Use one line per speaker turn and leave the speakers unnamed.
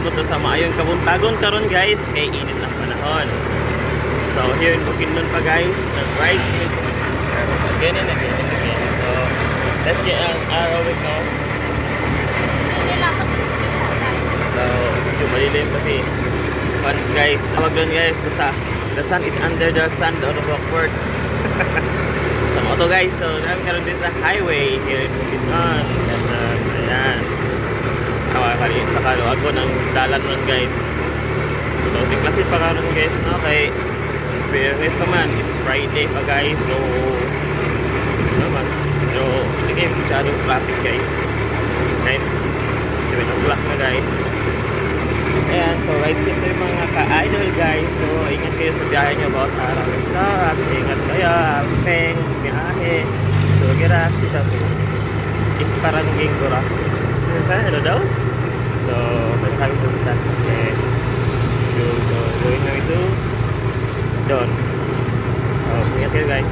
maabot na sa maayong kabuntagon karon guys, kay init ang panahon. So here in Bukidnon pa guys, nag-ride again and again and again. So let's get our away now. So medyo malilim kasi fun guys. Tawag doon guys, basta the sun is under the sun out of Rockford. Sa moto guys, so namin karoon din sa highway here in Bukidnon. Ayan. Sa kaluag ko ng dalan nun guys. So tiklasin pa karoon guys, no? Kay fairness naman, it's Friday pa guys. So naman, so hindi kayo masyadong traffic guys. Right? 7 o'clock na guys. Ayan, so ride safe kayo mga ka-idol guys. So ingat kayo sa biyahe nyo about araw na at ingat kayo, peng, biyahe. So gira, sila po. It's parang gingura. Ano daw? So, may kami sa San Jose. So, going na ito doon. So, ingat kayo guys.